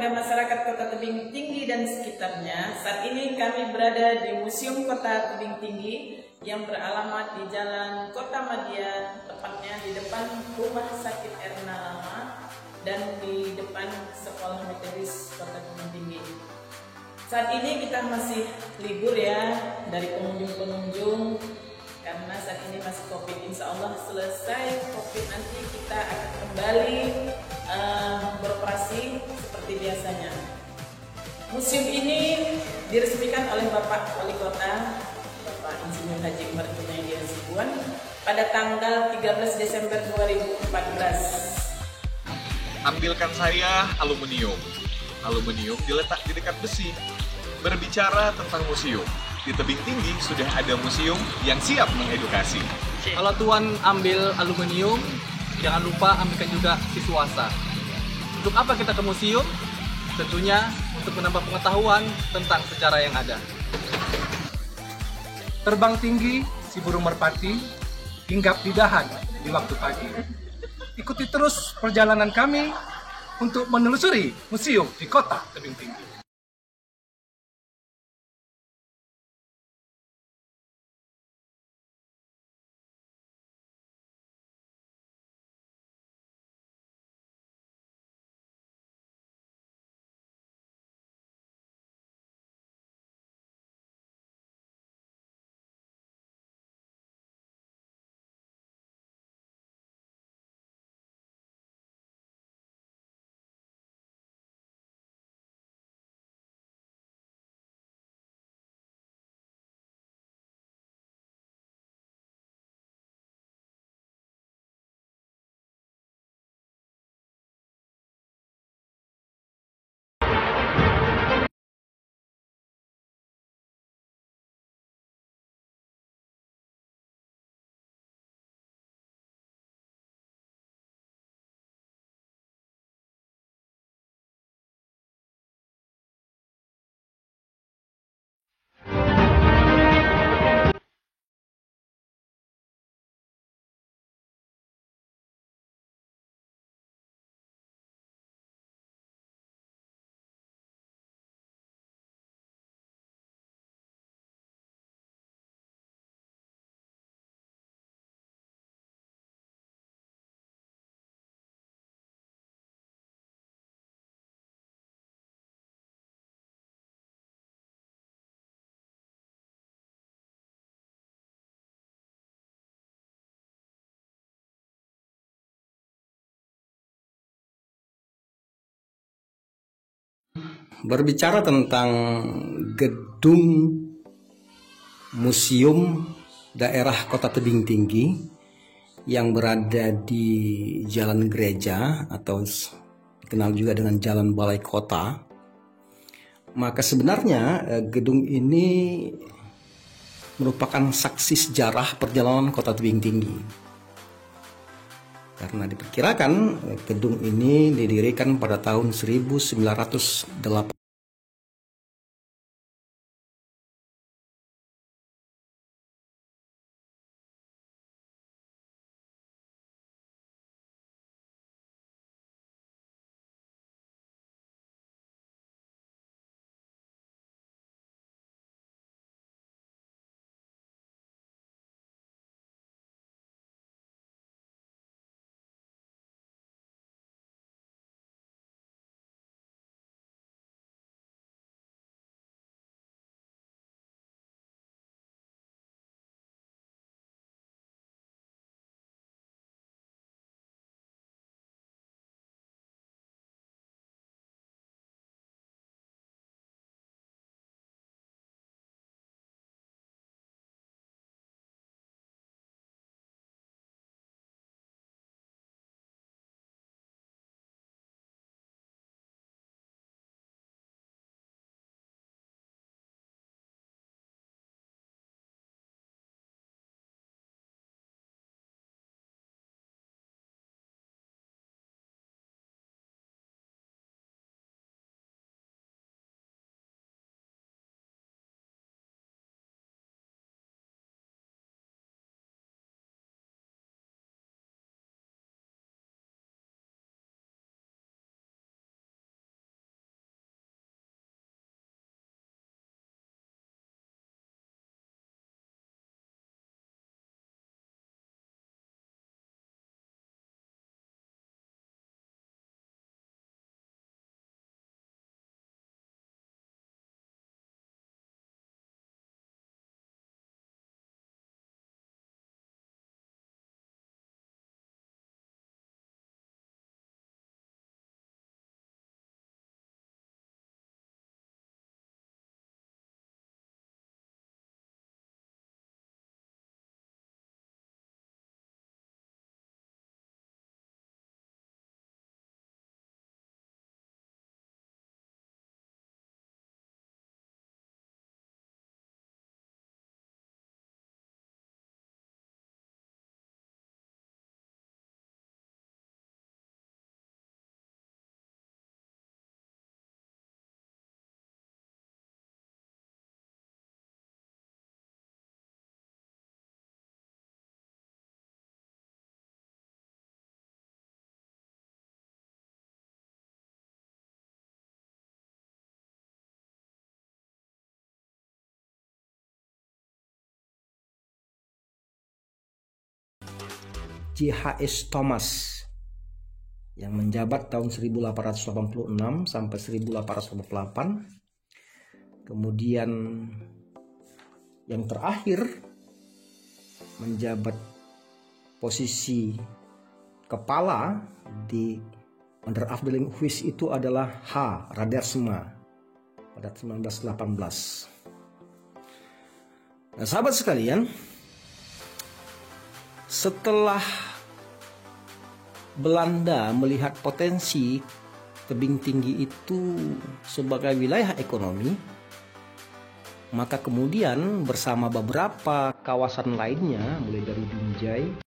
warga masyarakat Kota Tebing Tinggi dan sekitarnya. Saat ini kami berada di Museum Kota Tebing Tinggi yang beralamat di Jalan Kota Madia, tepatnya di depan Rumah Sakit Erna Lama dan di depan Sekolah Metodis Kota Tebing Tinggi. Saat ini kita masih libur ya dari pengunjung-pengunjung karena saat ini masih COVID. Insya Allah selesai COVID nanti kita akan kembali beroperasi seperti biasanya. Museum ini diresmikan oleh Bapak Wali Kota, Bapak Insinyur Haji Umar Junaidi Hasibuan pada tanggal 13 Desember 2014. Ambilkan saya aluminium. Aluminium diletak di dekat besi. Berbicara tentang museum, di Tebing Tinggi sudah ada museum yang siap mengedukasi. Kalau Tuan ambil aluminium, jangan lupa ambilkan juga si swasta. Untuk apa kita ke museum? Tentunya untuk menambah pengetahuan tentang sejarah yang ada. Terbang tinggi si burung merpati, hinggap di dahan di waktu pagi. Ikuti terus perjalanan kami untuk menelusuri museum di Kota Tebing Tinggi. Berbicara tentang gedung museum daerah Kota Tebing Tinggi yang berada di Jalan Gereja atau dikenal juga dengan Jalan Balai Kota, maka sebenarnya gedung ini merupakan saksi sejarah perjalanan Kota Tebing Tinggi. Karena diperkirakan gedung ini didirikan pada tahun 1908. J.H.S. Thomas yang menjabat tahun 1886 sampai 1888. Kemudian yang terakhir menjabat posisi kepala di Onderafdeling Huis itu adalah H. Radersma pada 1918. Nah, sahabat sekalian, setelah Belanda melihat potensi tebing tinggi itu sebagai wilayah ekonomi, maka kemudian bersama beberapa kawasan lainnya mulai dari Binjai,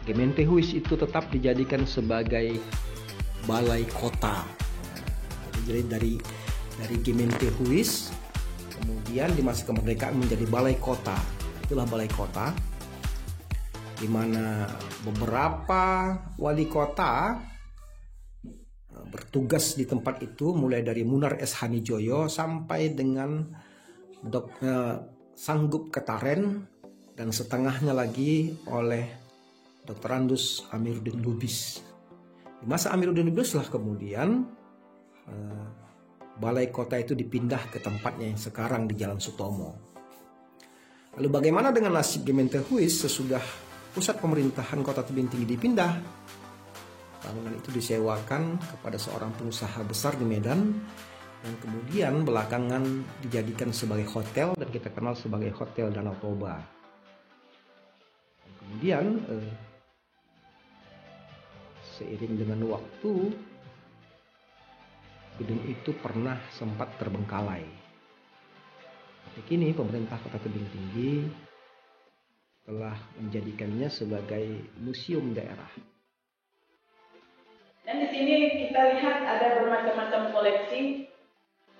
Gemeente Huis itu tetap dijadikan sebagai balai kota. Jadi dari Gemeente Huis kemudian di masa kemerdekaan menjadi balai kota. Itulah balai kota, di mana beberapa wali kota bertugas di tempat itu, mulai dari Munar S. Hanijoyo sampai dengan Sanggup Ketaren, dan setengahnya lagi oleh Dr. Andus Amiruddin Lubis. Di masa Amiruddin Lubis lah kemudian balai kota itu dipindah ke tempatnya yang sekarang di Jalan Sutomo. Lalu bagaimana dengan nasib Gemeente Huis sesudah pusat pemerintahan Kota Tebing Tinggi dipindah? Bangunan itu disewakan kepada seorang pengusaha besar di Medan yang kemudian belakangan dijadikan sebagai hotel dan kita kenal sebagai Hotel Danau Toba. Dan kemudian seiring dengan waktu, gedung itu pernah sempat terbengkalai. Tapi kini pemerintah Kota Tebing Tinggi telah menjadikannya sebagai museum daerah. Dan di sini kita lihat ada bermacam-macam koleksi.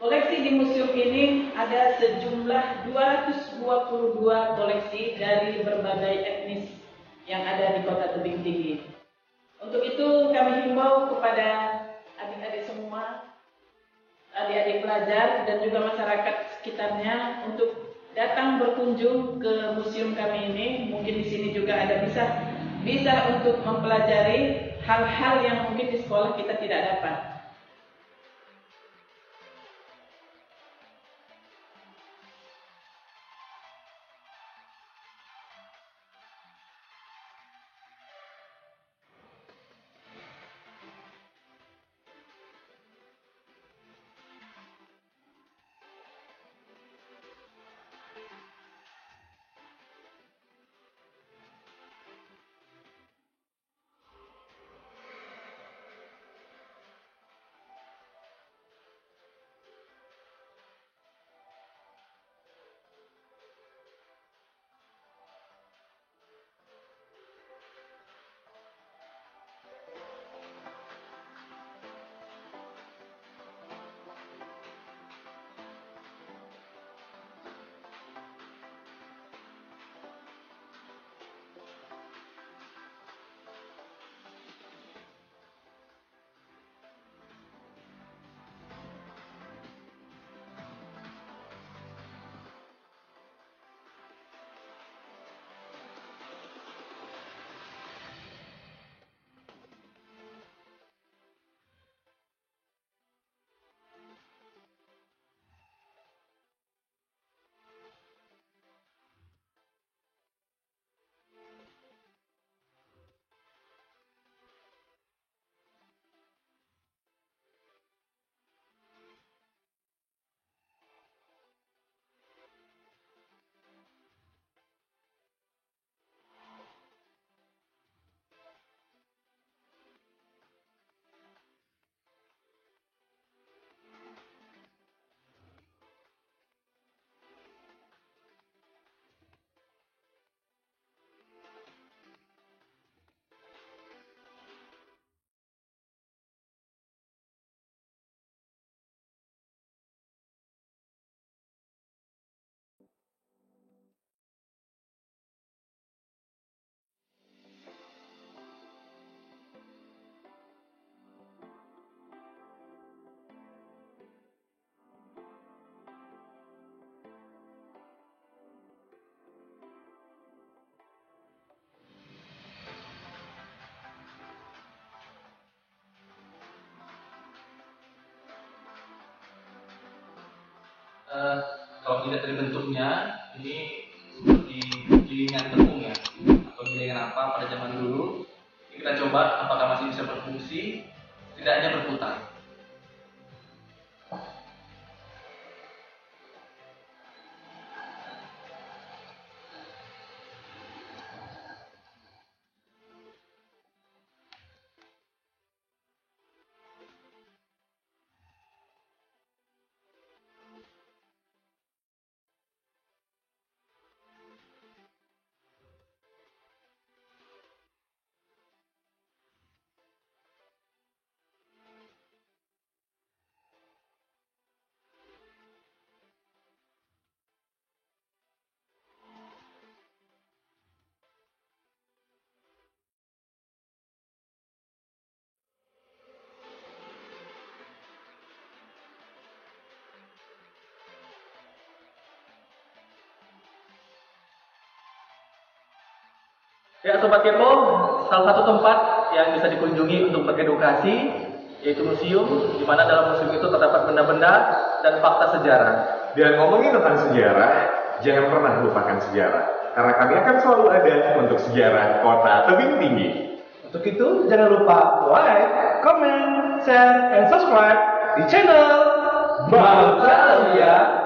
Koleksi di museum ini ada sejumlah 222 koleksi dari berbagai etnis yang ada di Kota Tebing Tinggi. Untuk itu kami himbau kepada adik-adik semua, adik-adik pelajar dan juga masyarakat sekitarnya untuk datang berkunjung ke museum kami ini. Mungkin di sini juga ada bisa untuk mempelajari hal-hal yang mungkin di sekolah kita tidak dapat. Kalau dilihat dari bentuknya, ini seperti gilingan tepung ya, atau gilingan apa pada zaman dulu. Ini kita coba apakah masih bisa berfungsi, setidaknya berputar. Ya Sobat Kepo, salah satu tempat yang bisa dikunjungi untuk beredukasi yaitu museum, di mana dalam museum itu terdapat benda-benda dan fakta sejarah. Dan ngomongin tentang sejarah, jangan pernah lupakan sejarah. Karena kami akan selalu ada untuk sejarah Kota Tebing Tinggi. Untuk itu, jangan lupa like, comment, share, and subscribe di channel Bautalia.